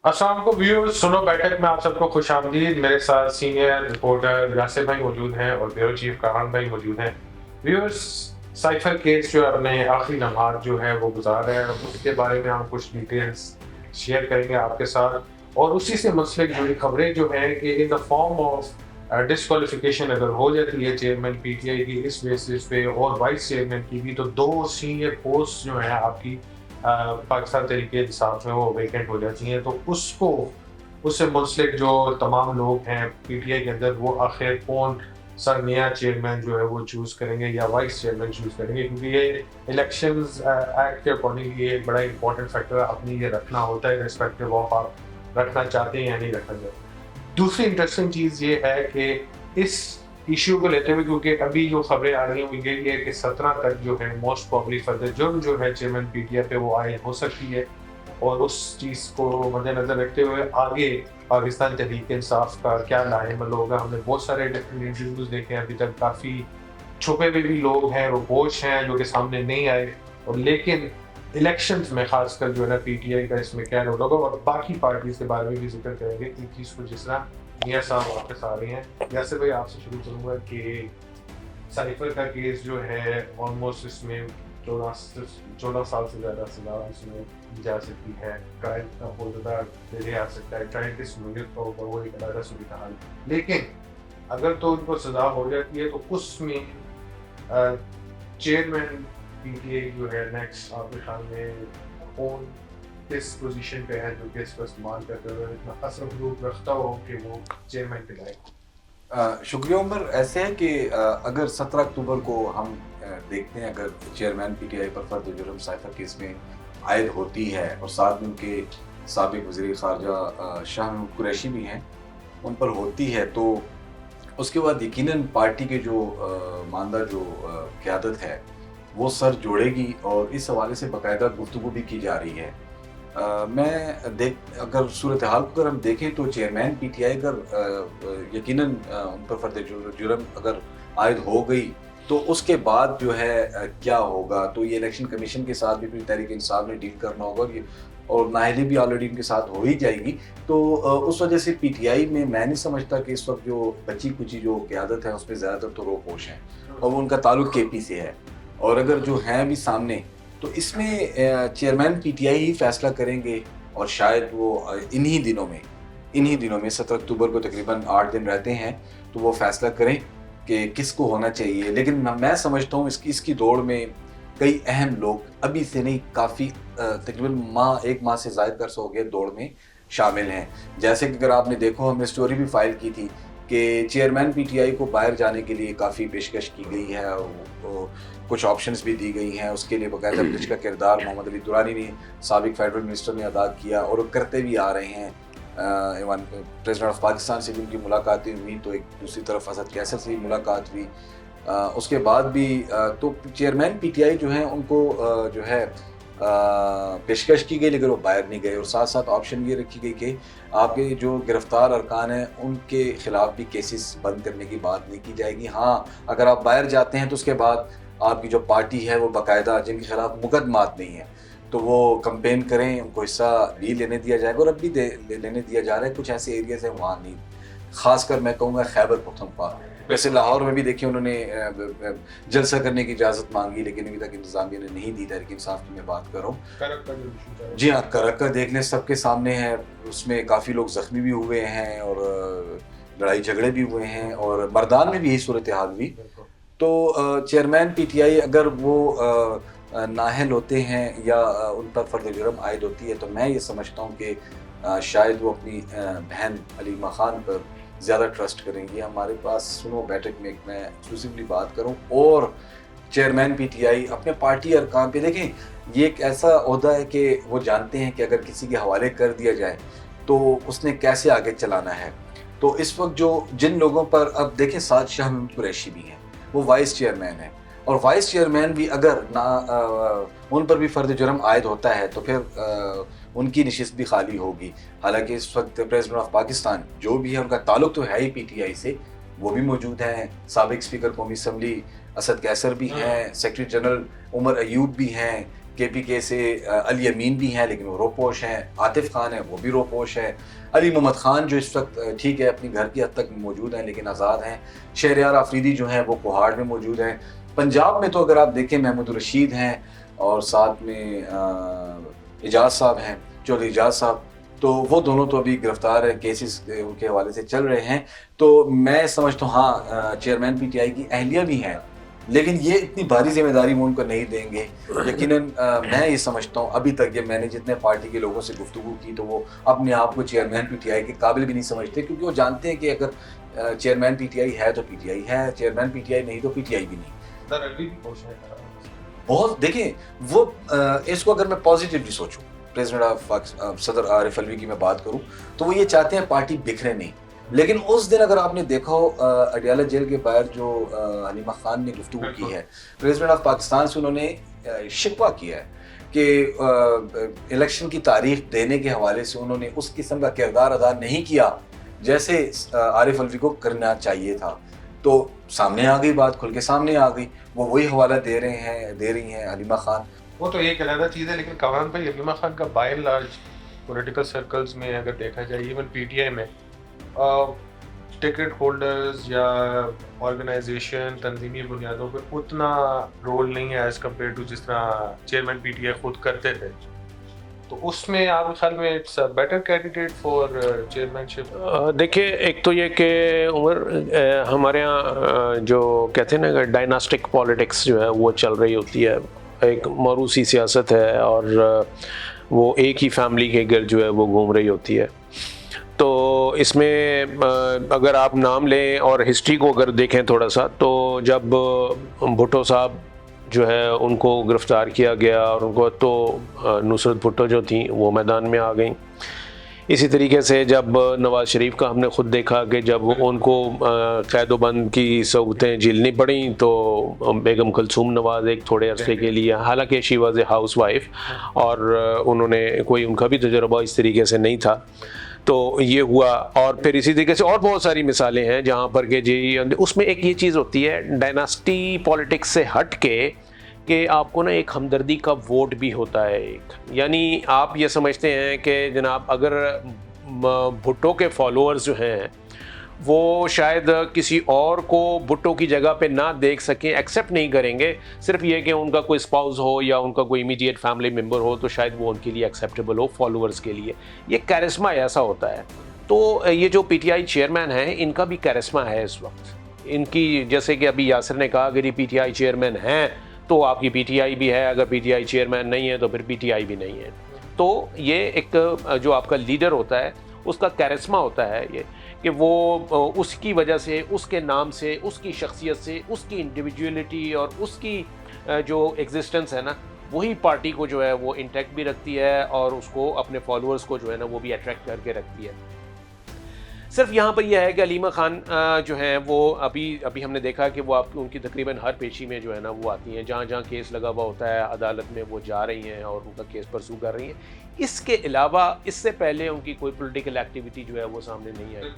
السلام علیکم ویورز، سنو بیٹھک میں آپ سب کو خوش آمدید۔ میرے ساتھ سینئر رپورٹر یاسر بھائی موجود ہیں اور بیورو چیف کاران بھائی موجود ہیں۔ ویورز، سائفر کیس جو اپنے آخری لمحات جو ہے وہ گزار رہے ہیں، اس کے بارے میں ہم کچھ ڈیٹیلز شیئر کریں گے آپ کے ساتھ، اور اسی سے منسلک جڑی خبریں جو ہیں کہ ان دا فارم آف ڈسکوالیفیکیشن اگر ہو جاتی ہے چیئرمین پی ٹی آئی کی اس بیسس پہ اور وائس چیئرمین کی بھی، تو دو سینئر پوسٹ جو ہیں آپ کی پاکستان تحریک انصاف میں وہ ویکینٹ ہو جاتی ہیں۔ تو اس سے منسلک جو تمام لوگ ہیں پی ٹی آئی کے اندر، وہ آخر کون سر نیا چیئرمین جو ہے وہ چوز کریں گے یا وائس چیئرمین چوز کریں گے، کیونکہ یہ الیکشنز ایکٹ کے اکارڈنگ یہ ایک بڑا امپورٹنٹ فیکٹر اپنی یہ رکھنا ہوتا ہے، رسپیکٹو آف آپ رکھنا چاہتے ہیں یا نہیں رکھنا چاہتے۔ دوسری انٹرسٹنگ چیز یہ ہے کہ اس ایشو کو لیتے ہوئے، کیونکہ ابھی جو خبریں آ رہی ہیں وہ یہ ہے کہ 17 تک جو ہے موسٹ پرابلی فرد جرم جو ہے چیئرمین پی ٹی آئی پہ وہ عائد ہو سکتی ہے، اور اس چیز کو مد نظر رکھتے ہوئے آگے پاکستان تحریک انصاف کا کیا لاہ عمل ہوگا۔ ہم نے بہت سارے ڈفرینٹ انٹرویوز دیکھے ہیں، ابھی تک کافی چھپے ہوئے بھی لوگ ہیں، روپوش ہیں جو کہ سامنے نہیں آئے، اور لیکن الیکشنز میں خاص کر جو ہے نا پی ٹی آئی کا اس میں کیا رول ہوگا، اور باقی پارٹیز کے بارے میں بھی ذکر کریں گے ایک چیز کو، جس طرح میاں صاحب واپس آ رہے ہیں۔ یاسر بھائی آپ سے شروع کروں گا کہ سائفر کا کیس جو ہے آلموسٹ اس میں 14 سال سے زیادہ سزا اس میں دی جا سکتی ہے، ٹرائل کا بہت زیادہ ڈیلے آ سکتا ہے، ٹرائل کس ملک کا ہوگا وہ ایک علیحدہ صورتحال، لیکن اگر تو ان کو سزا ہو جاتی ہے تو اس میں چیئرمین پی ٹی آئی جو ہے نیکسٹ آپ کے خیال میں کون کس پوزیشن پہ ہے جو کہ اس کو استعمال کرتے ہوئے اتنا اثر حدود رکھتا ہو کہ وہ چیئرمین پہ جائے؟ شکریہ عمر۔ ایسے ہے کہ اگر 17 اکتوبر کو ہم دیکھتے ہیں، اگر چیئرمین پی ٹی آئی پر فرد جرم سائفر کیس میں عائد ہوتی ہے اور ساتھ میں ان کے سابق وزیر خارجہ شاہ محمود قریشی بھی ہیں، ان پر ہوتی ہے، تو اس کے بعد یقیناً پارٹی کے جو ماندہ جو قیادت ہے وہ سر جوڑے گی، اور اس حوالے سے باقاعدہ گفتگو بھی کی جا رہی ہے۔ اگر صورتحال کو اگر ہم دیکھیں تو چیئرمین پی ٹی آئی اگر یقیناً ان پر فرد جرم اگر عائد ہو گئی تو اس کے بعد جو ہے کیا ہوگا، تو یہ الیکشن کمیشن کے ساتھ بھی تحریک انصاف نے ڈیل کرنا ہوگا، اور نااہلی بھی آلریڈی ان کے ساتھ ہو ہی جائے گی۔ تو اس وجہ سے پی ٹی آئی میں نہیں سمجھتا کہ اس وقت جو بچی کچی جو قیادت ہے اس میں زیادہ تر تو روپوش ہیں، اور وہ ان کا تعلق کے پی سے ہے، اور اگر جو ہیں بھی سامنے تو اس میں چیئرمین پی ٹی آئی ہی فیصلہ کریں گے، اور شاید وہ انہی دنوں میں 17 اکتوبر کو تقریباً 8 دن رہتے ہیں، تو وہ فیصلہ کریں کہ کس کو ہونا چاہیے۔ لیکن میں سمجھتا ہوں اس کی دوڑ میں کئی اہم لوگ ابھی سے نہیں، کافی تقریباً ایک ماہ سے زائد عرصہ ہو گیا دوڑ میں شامل ہیں۔ جیسے کہ اگر آپ نے دیکھو، ہم نے سٹوری بھی فائل کی تھی کہ چیئرمین پی ٹی آئی کو باہر جانے کے لیے کافی پیشکش کی گئی ہے، اور کچھ آپشنز بھی دی گئی ہیں، اس کے لیے باقاعدہ برج کا کردار محمد علی دورانی نے، سابق فیڈرل منسٹر نے ادا کیا، اور وہ کرتے بھی آ رہے ہیں۔ ایون پریزیڈنٹ آف پاکستان سے بھی ان کی ملاقاتیں ہوئی، تو ایک دوسری طرف اسد قیصر سے بھی ملاقات ہوئی، اس کے بعد بھی تو چیئرمین پی ٹی آئی جو ہیں ان کو جو ہے پیشکش کی گئی، لیکن وہ باہر نہیں گئے، اور ساتھ ساتھ آپشن یہ رکھی گئی کہ آپ کے جو گرفتار ارکان ہیں ان کے خلاف بھی کیسز بند کرنے کی بات نہیں کی جائے گی۔ ہاں، اگر آپ باہر جاتے ہیں تو اس کے بعد آپ کی جو پارٹی ہے وہ باقاعدہ جن کے خلاف مقدمات نہیں ہیں تو وہ کمپین کریں، ان کو حصہ بھی لینے دیا جائے گا، اور اب بھی لینے دیا جا رہا ہے۔ کچھ ایسے ایریاز ہیں وہاں نہیں، خاص کر میں کہوں گا خیبر پختونخوا، ویسے لاہور میں بھی دیکھیں انہوں نے جلسہ کرنے کی اجازت مانگی، لیکن ابھی تک انتظامیہ نے نہیں دی۔ تحریک انصاف کی میں بات کر رہا ہوں، جی ہاں، کرک کا دیکھ لیں، سب کے سامنے ہے، اس میں کافی لوگ زخمی بھی ہوئے ہیں، اور لڑائی جھگڑے بھی ہوئے ہیں، اور مردان میں بھی یہی صورتحال ہوئی۔ تو چیئرمین پی ٹی آئی اگر وہ نااہل ہوتے ہیں یا ان پر فرد جرم عائد ہوتی ہے، تو میں یہ سمجھتا ہوں کہ شاید وہ اپنی بہن علیمہ خان پر زیادہ ٹرسٹ کریں گی۔ ہمارے پاس سنو بیٹھک میں میں ایکسکلوسیولی بات کروں، اور چیئرمین پی ٹی آئی اپنے پارٹی ارکان پہ دیکھیں، یہ ایک ایسا عہدہ ہے کہ وہ جانتے ہیں کہ اگر کسی کے حوالے کر دیا جائے تو اس نے کیسے آگے چلانا ہے۔ تو اس وقت جو جن لوگوں پر اب دیکھیں، ساتھ شاہ محمود قریشی بھی ہیں، وہ وائس چیئرمین ہیں، اور وائس چیئرمین بھی اگر ان پر بھی فرد جرم عائد ہوتا ہے تو پھر ان کی نشست بھی خالی ہوگی۔ حالانکہ اس وقت پریزیڈنٹ آف پاکستان جو بھی ہے، ان کا تعلق تو ہے ہی پی ٹی آئی سے، وہ بھی موجود ہیں، سابق اسپیکر قومی اسمبلی اسد قیصر بھی ہیں، سیکرٹری جنرل عمر ایوب بھی ہیں، KPK سے علی امین بھی ہیں لیکن وہ روپوش ہیں, عاطف خان ہے وہ بھی روپوش ہے, علی محمد خان جو اس وقت ٹھیک ہے اپنی گھر کی حد تک موجود ہیں لیکن آزاد ہیں, شہریار آفریدی جو ہیں وہ کوہاڑ میں موجود ہیں. پنجاب میں تو اگر آپ دیکھیں محمود الرشید ہیں اور ساتھ میں اعجاز صاحب ہیں, چودھری اعجاز صاحب, تو وہ دونوں تو ابھی گرفتار ہیں, کیسز ان کے حوالے سے چل رہے ہیں. تو میں سمجھتا ہوں ہاں چیئرمین PTI کی اہلیہ بھی ہیں لیکن یہ اتنی بھاری ذمہ داری وہ ان کو نہیں دیں گے یقیناً. میں یہ سمجھتا ہوں ابھی تک یہ میں نے جتنے پارٹی کے لوگوں سے گفتگو کی تو وہ اپنے آپ کو چیئرمین PTI کے قابل بھی نہیں سمجھتے, کیونکہ وہ جانتے ہیں کہ اگر چیئرمین PTI ہے تو PTI ہے, چیئرمین PTI نہیں تو PTI بھی نہیں. بہت دیکھیں وہ اس کو اگر میں پازیٹیولی سوچوں, پریزیڈنٹ آف صدر عارف الوی کی میں بات کروں تو وہ یہ چاہتے ہیں پارٹی بکھرے نہیں. لیکن اس دن اگر آپ نے دیکھا ہو اڈیالہ جیل کے باہر جو حلیمہ خان نے گفتگو کی ہے, پریزیڈنٹ آف پاکستان سے انہوں نے شکوہ کیا ہے کہ الیکشن کی تاریخ دینے کے حوالے سے انہوں نے اس قسم کا کردار ادا نہیں کیا جیسے عارف الوی کو کرنا چاہیے تھا. تو سامنے آ گئی بات, کھل کے سامنے آ گئی, وہ وہی حوالہ دے رہی ہیں حلیمہ خان. وہ تو ایک علیحدہ چیز ہے, لیکن کامران بھائی حلیمہ خان کا by and large political circles میں اگر دیکھا جائے, ایون PTI میں ٹکٹ ہولڈرز یا آرگنائزیشن تنظیمی بنیادوں پہ اتنا رول نہیں ہے ایز کمپیئر ٹو جس طرح چیئرمین PTI خود کرتے تھے. تو اس میں آپ کے خیال میں it's better candidate for chairmanship? دیکھیے ایک تو یہ کہ عمر ہمارے یہاں جو کہتے ہیں نا ڈائناسٹک پالیٹکس جو ہے وہ چل رہی ہوتی ہے, ایک موروثی سیاست ہے اور وہ ایک ہی فیملی کے گرد جو ہے وہ گھوم رہی ہوتی ہے. تو اس میں اگر آپ نام لیں اور ہسٹری کو اگر دیکھیں تھوڑا سا, تو جب بھٹو صاحب جو ہے ان کو گرفتار کیا گیا اور ان کو تو نصرت بھٹو جو تھیں وہ میدان میں آ گئیں. اسی طریقے سے جب نواز شریف کا ہم نے خود دیکھا کہ جب ان کو قید و بند کی صعوبتیں جھیلنی پڑیں تو بیگم کلثوم نواز ایک تھوڑے عرصے کے لیے, حالانکہ she was a house wife اور انہوں نے کوئی ان کا بھی تجربہ اس طریقے سے نہیں تھا, تو یہ ہوا. اور پھر اسی طریقے سے اور بہت ساری مثالیں ہیں جہاں پر کہ جی اس میں ایک یہ چیز ہوتی ہے ڈائناسٹی پالیٹکس سے ہٹ کے کہ آپ کو نا ایک ہمدردی کا ووٹ بھی ہوتا ہے ایک, یعنی آپ یہ سمجھتے ہیں کہ جناب اگر بھٹو کے فالوورز جو ہیں وہ شاید کسی اور کو بھٹو کی جگہ پہ نہ دیکھ سکیں, ایکسیپٹ نہیں کریں گے, صرف یہ کہ ان کا کوئی اسپاؤز ہو یا ان کا کوئی امیڈیٹ فیملی ممبر ہو تو شاید وہ ان کے لیے ایکسیپٹیبل ہو فالوورز کے لیے. یہ کیرسما ایسا ہوتا ہے. تو یہ جو PTI چیئرمین ہیں ان کا بھی کیرسما ہے اس وقت, ان کی جیسے کہ ابھی یاسر نے کہا کہ PTI چیئرمین ہیں تو آپ کی PTI بھی ہے, اگر PTI چیئرمین نہیں ہے تو پھر PTI بھی نہیں ہے. تو یہ ایک جو آپ کا لیڈر ہوتا ہے اس کا کیرسما ہوتا ہے یہ کہ وہ اس کی وجہ سے, اس کے نام سے, اس کی شخصیت سے, اس کی انڈیویجولیٹی اور اس کی جو ایگزسٹنس ہے نا وہی پارٹی کو جو ہے وہ انٹیکٹ بھی رکھتی ہے اور اس کو اپنے فالوورز کو جو ہے نا وہ بھی اٹریکٹ کر کے رکھتی ہے. صرف یہاں پر یہ ہے کہ حلیمہ خان جو ہیں وہ ابھی ہم نے دیکھا کہ وہ ان کی تقریباً ہر پیشی میں جو ہے نا وہ آتی ہیں, جہاں جہاں کیس لگا ہوا ہوتا ہے عدالت میں وہ جا رہی ہیں اور ان کا کیس پرسو کر رہی ہیں. اس کے علاوہ اس سے پہلے ان کی کوئی پولیٹیکل ایکٹیویٹی جو ہے وہ سامنے نہیں آئی.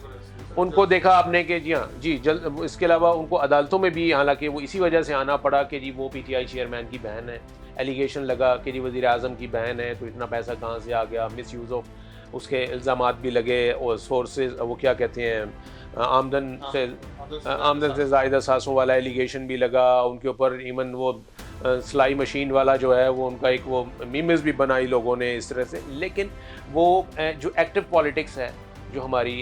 ان کو دیکھا آپ نے کہ جی ہاں جی جلد اس کے علاوہ ان کو عدالتوں میں بھی, حالانکہ وہ اسی وجہ سے آنا پڑا کہ جی وہ PTI چیئرمین کی بہن ہے, ایلیگیشن لگا کہ جی وزیر اعظم کی بہن ہے تو اتنا پیسہ کہاں سے آ گیا, مس یوز آف اس کے الزامات بھی لگے اور سورسز وہ کیا کہتے ہیں آمدن سے زائد اثاثوں والا ایلیگیشن بھی لگا ان کے اوپر. ایون وہ سلائی مشین والا جو ہے وہ ان کا ایک وہ میمز بھی بنائی لوگوں نے اس طرح سے. لیکن وہ جو ایکٹیو پالیٹکس ہے جو ہمارے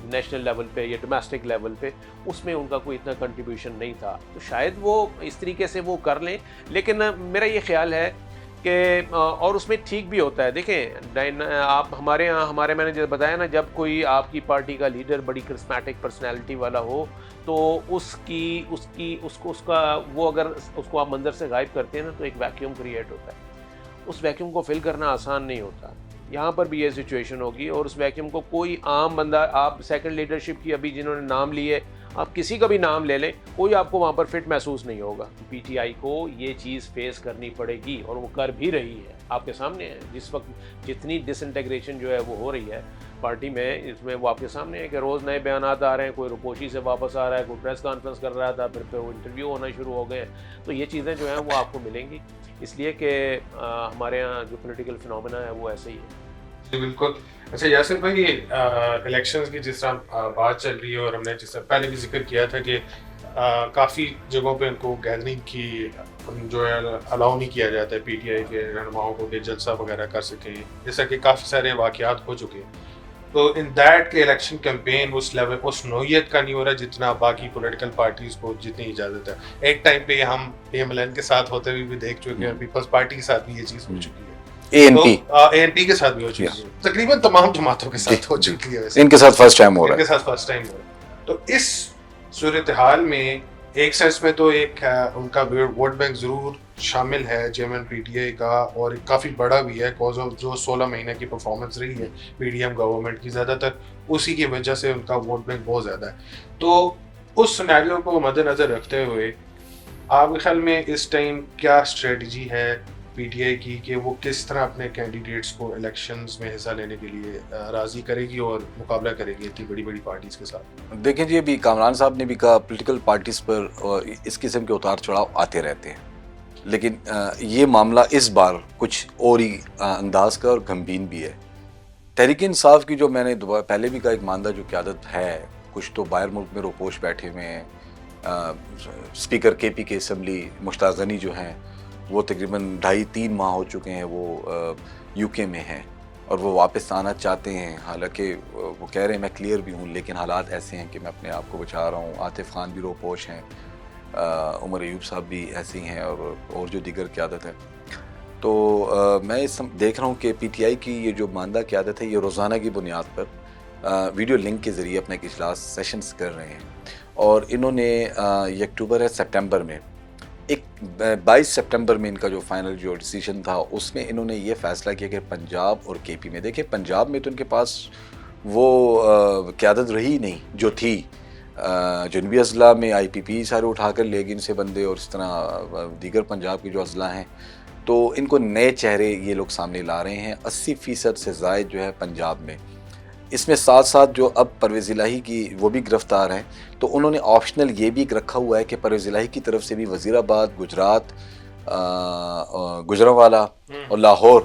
نیشنل لیول پہ یا ڈومیسٹک لیول پہ, اس میں ان کا کوئی اتنا کنٹریبیوشن نہیں تھا. تو شاید وہ اس طریقے سے وہ کر لیں, لیکن میرا یہ خیال ہے کہ اور اس میں ٹھیک بھی ہوتا ہے. دیکھیں آپ ہمارے میں نے جب بتایا نا, جب کوئی آپ کی پارٹی کا لیڈر بڑی کرسمیٹک پرسنالٹی والا ہو تو اس کا وہ اگر اس کو آپ منظر سے غائب کرتے ہیں نا تو ایک ویکیوم کریٹ ہوتا ہے. اس ویکیوم کو فل کرنا آسان نہیں ہوتا. یہاں پر بھی یہ سچویشن ہوگی اور اس ویکیوم کو کوئی عام بندہ, آپ سیکنڈ لیڈرشپ کی ابھی جنہوں نے نام لیے, آپ کسی کا بھی نام لے لیں, کوئی آپ کو وہاں پر فٹ محسوس نہیں ہوگا. PTI کو یہ چیز فیس کرنی پڑے گی اور وہ کر بھی رہی ہے, آپ کے سامنے ہے. جس وقت جتنی ڈس انٹیگریشن جو ہے وہ ہو رہی ہے پارٹی میں, اس میں وہ آپ کے سامنے ہے کہ روز نئے بیانات آ رہے ہیں, کوئی روپوشی سے واپس آ رہا ہے, کوئی پریس کانفرنس کر رہا تھا, پھر وہ انٹرویو ہونا شروع ہو گئے. تو یہ چیزیں جو ہیں وہ آپ کو ملیں گی. اس لیے کہ ہمارے یہاں جو پولیٹیکل فنومینا ہے وہ ایسے ہی ہے. جی بالکل. اچھا یاسر بھائی، الیکشنز کی جس طرح بات چل رہی ہے اور ہم نے جس طرح پہلے بھی ذکر کیا تھا کہ کافی جگہوں پہ ان کو گیدرنگ کی جو ہے الاؤ نہیں کیا جاتا ہے پی ٹی آئی کے رہنماؤں کو کہ جلسہ وغیرہ کر سکیں، جیسا کہ کافی سارے واقعات ہو چکے ہیں. تو ان دیٹ کے الیکشن کیمپین اس لیول اس نوعیت کا نہیں ہو رہا جتنا باقی پولیٹیکل پارٹیز کو جتنی اجازت ہے. ایک ٹائم پہ ہم پی ایم ایل این کے ساتھ ہوتے ہوئے بھی دیکھ چکے ہیں، پیپلز پارٹی کے ساتھ بھی یہ چیز ہو چکی ہے، اے این پی کے ساتھ بھی ہو چکی ہے، تقریباً تمام جماعتوں کے ساتھ ہو چکی ہے. ان کے ساتھ فرسٹ ٹائم ہو رہا ہے، ان کے ساتھ فرسٹ ٹائم ہو رہا ہے. تو اس صورتحال میں ایک سینس میں تو ایک ان کا ووٹ بینک ضرور شامل ہے چیئرمین پی ٹی آئی کا، اور کافی بڑا بھی ہے کاز آف جو 16 مہینے کی پرفارمنس رہی ہے پی ڈی ایم گورنمنٹ کی، زیادہ تر اسی کی وجہ سے ان کا ووٹ بینک بہت زیادہ ہے. تو اس سینیریو کو مد نظر رکھتے ہوئے آپ کے خیال میں اس ٹائم کیا اسٹریٹجی ہے پی ٹی آئی کی کہ وہ کس طرح اپنے کینڈیڈیٹس کو الیکشنز میں حصہ لینے کے لیے راضی کرے گی اور مقابلہ کرے گی اتنی بڑی بڑی پارٹیز کے ساتھ؟ دیکھیں جی، ابھی کامران صاحب نے بھی کہا پولیٹیکل پارٹیز پر اس قسم کے اتار چڑھاؤ آتے رہتے ہیں، لیکن یہ معاملہ اس بار کچھ اور ہی انداز کا اور گھمبین بھی ہے. تحریک انصاف کی جو میں نے پہلے بھی کہا ایک ماندہ جو قیادت ہے، کچھ تو باہر ملک میں روپوش بیٹھے ہوئے ہیں. اسپیکر کے پی کے اسمبلی مشتاق غنی جو ہیں وہ تقریباً 2.5-3 ماہ ہو چکے ہیں وہ یو کے میں ہیں اور وہ واپس آنا چاہتے ہیں. حالانکہ وہ کہہ رہے ہیں میں کلیئر بھی ہوں، لیکن حالات ایسے ہیں کہ میں اپنے آپ کو بچا رہا ہوں. عاطف خان بھی روپوش ہیں، عمر ایوب صاحب بھی ایسے ہی ہیں، اور جو دیگر قیادت ہے. تو میں دیکھ رہا ہوں کہ پی ٹی آئی کی یہ جو ماندہ قیادت ہے یہ روزانہ کی بنیاد پر ویڈیو لنک کے ذریعے اپنا ایک اجلاس سیشنز کر رہے ہیں. اور انہوں نے یہ اکتوبر ہے سپٹمبر میں 22 سپٹمبر میں ان کا جو فائنل جو ڈیسیجن تھا اس میں انہوں نے یہ فیصلہ کیا کہ پنجاب اور کے پی میں، دیکھیں پنجاب میں تو ان کے پاس وہ قیادت رہی نہیں جو تھی. جنوبی اضلاع میں آئی پی پی سارے اٹھا کر لے گئے ان سے بندے، اور اس طرح دیگر پنجاب کے جو اضلاع ہیں تو ان کو نئے چہرے یہ لوگ سامنے لا رہے ہیں. 80% سے زائد جو ہے پنجاب میں. اس میں ساتھ ساتھ جو اب پرویز الہی کی وہ بھی گرفتار ہیں، تو انہوں نے آپشنل یہ بھی رکھا ہوا ہے کہ پرویز الہی کی طرف سے بھی وزیر آباد، گجرات، گجرانوالہ اور لاہور،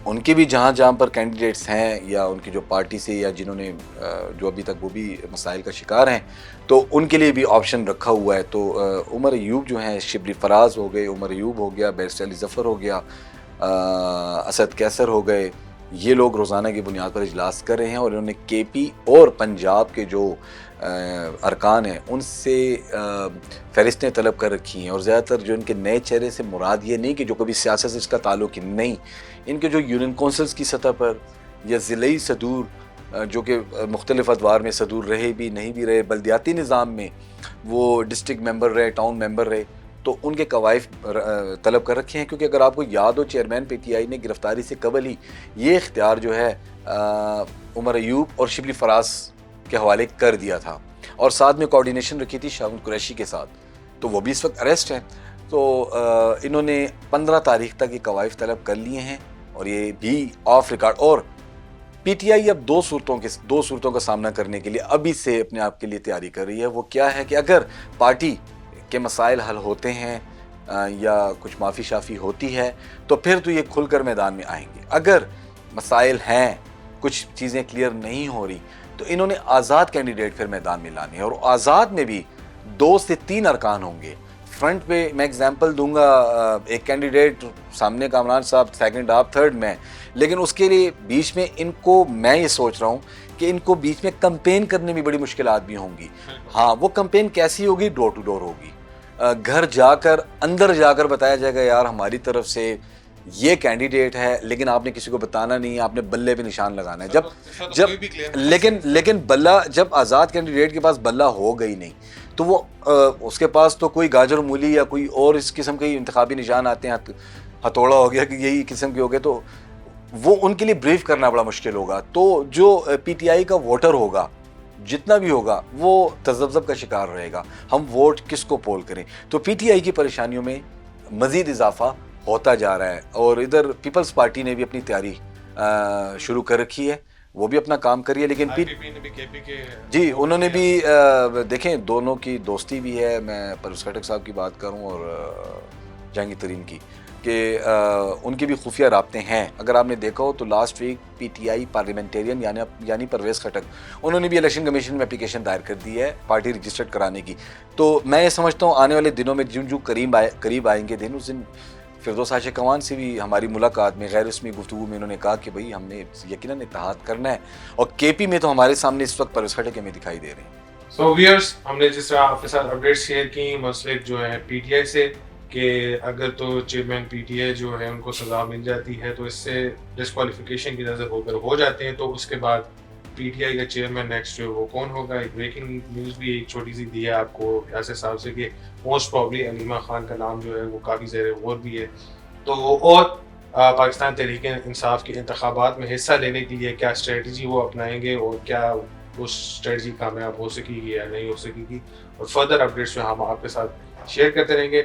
ان کے بھی جہاں جہاں پر کینڈیڈیٹس ہیں یا ان کی جو پارٹی سے یا جنہوں نے جو ابھی تک وہ بھی مسائل کا شکار ہیں تو ان کے لیے بھی آپشن رکھا ہوا ہے. تو عمر ایوب جو ہیں، شبلی فراز ہو گئے، عمر ایوب ہو گیا، بیرسٹر علی ظفر ہو گیا، اسد کیسر ہو گئے، یہ لوگ روزانہ کی بنیاد پر اجلاس کر رہے ہیں. اور انہوں نے کے پی اور پنجاب کے جو ارکان ہیں ان سے فہرستیں طلب کر رکھی ہیں. اور زیادہ تر جو ان کے نئے چہرے سے مراد یہ نہیں کہ جو کبھی سیاست سے اس کا تعلق ہی نہیں، ان کے جو یونین کونسلز کی سطح پر یا ضلعی صدور جو کہ مختلف ادوار میں صدور رہے بھی نہیں بھی رہے، بلدیاتی نظام میں وہ ڈسٹرکٹ ممبر رہے، ٹاؤن ممبر رہے، تو ان کے قوائف طلب کر رکھے ہیں. کیونکہ اگر آپ کو یاد ہو چیئرمین پی ٹی آئی نے گرفتاری سے قبل ہی یہ اختیار جو ہے عمر ایوب اور شبلی فراز کے حوالے کر دیا تھا، اور ساتھ میں کوارڈینیشن رکھی تھی شاہد قریشی کے ساتھ، تو وہ بھی اس وقت اریسٹ ہیں. تو انہوں نے 15 تاریخ تک یہ قوائف طلب کر لیے ہیں، اور یہ بھی آف ریکارڈ. اور پی ٹی آئی اب دو صورتوں کا سامنا کرنے کے لیے ابھی سے اپنے آپ کے لیے تیاری کر رہی ہے. وہ کیا ہے کہ اگر پارٹی کے مسائل حل ہوتے ہیں یا کچھ معافی شافی ہوتی ہے تو پھر تو یہ کھل کر میدان میں آئیں گے. اگر مسائل ہیں، کچھ چیزیں کلیئر نہیں ہو رہی، تو انہوں نے آزاد کینڈیڈیٹ پھر میدان میں لانے ہیں. اور آزاد میں بھی 2 سے 3 ارکان ہوں گے. فرنٹ پہ میں اگزامپل دوں گا، ایک کینڈیڈیٹ سامنے کامران صاحب، سیکنڈ آپ، تھرڈ میں، لیکن اس کے لیے بیچ میں ان کو میں یہ سوچ رہا ہوں کہ ان کو بیچ میں کمپین کرنے میں بڑی مشکلات بھی ہوں گی. ہاں، وہ کمپین کیسی ہوگی؟ ڈور ٹو ڈور ہوگی. گھر جا کر، اندر جا کر بتایا جائے گا یار ہماری طرف سے یہ کینڈیڈیٹ ہے، لیکن آپ نے کسی کو بتانا نہیں ہے، آپ نے بلے پہ نشان لگانا ہے. لیکن بلہ جب آزاد کینڈیڈیٹ کے پاس بلہ ہو گئی نہیں تو وہ اس کے پاس تو کوئی گاجر مولی یا کوئی اور اس قسم کے انتخابی نشان آتے ہیں، ہتھوڑا ہو گیا کہ یہی قسم کے ہو گئے، تو وہ ان کے لیے بریف کرنا بڑا مشکل ہوگا. تو جو پی ٹی آئی کا ووٹر ہوگا جتنا بھی ہوگا وہ تذبذب کا شکار رہے گا، ہم ووٹ کس کو پول کریں. تو پی ٹی آئی کی پریشانیوں میں مزید اضافہ ہوتا جا رہا ہے. اور ادھر پیپلز پارٹی نے بھی اپنی تیاری شروع کر رکھی ہے، وہ بھی اپنا کام کری ہے. لیکن جی انہوں نے بھی دیکھیں دونوں کی دوستی بھی ہے. میں پرویز خٹک صاحب کی بات کروں اور جہانگیر ترین کی، کہ ان کے بھی خفیہ رابطے ہیں. اگر آپ نے دیکھا ہو تو last week P T I parliamentarian یعنی پرویز خٹک انہوں نے بھی الیکشن کمیشن میں اپلیکیشن دائر کر دی ہے پارٹی رجسٹرڈ کرانے کی. تو میں یہ سمجھتا ہوں آنے والے دنوں میں جو قریب آئیں گے دن، اس دن فردوس عاشق اعوان سے بھی ہماری ملاقات میں غیر رسمی گفتگو میں انہوں نے کہا کہ بھائی ہم نے یقیناً اتحاد کرنا ہے. اور کے پی میں تو ہمارے سامنے اس وقت پرویز خٹک ہمیں دکھائی دے رہے ہیں. سو ویئرس، ہم نے جس طرح آپ کے ساتھ اپڈیٹ شیئر کی مسلک جو ہے پی ٹی آئی سے کہ اگر تو چیئرمین پی ٹی آئی جو ہے ان کو سزا مل جاتی ہے تو اس سے ڈسکوالیفیکیشن کی نظر ہو جاتے ہیں، تو اس کے بعد پی ٹی آئی کا چیئرمین نیکسٹ جو وہ کون ہوگا. ایک بریکنگ نیوز بھی ایک چھوٹی سی دی ہے آپ کو یاسر صاحب سے کہ موسٹ پرابلی علیمہ خان کا نام جو ہے وہ کافی زیر غور بھی ہے. تو اور پاکستان تحریک انصاف کے انتخابات میں حصہ لینے کے لیے کیا اسٹریٹجی وہ اپنائیں گے اور کیا وہ اسٹریٹجی کامیاب ہو سکے گی یا نہیں ہو سکے گی، اور فردر اپڈیٹس جو ہم آپ کے ساتھ شیئر کرتے رہیں گے.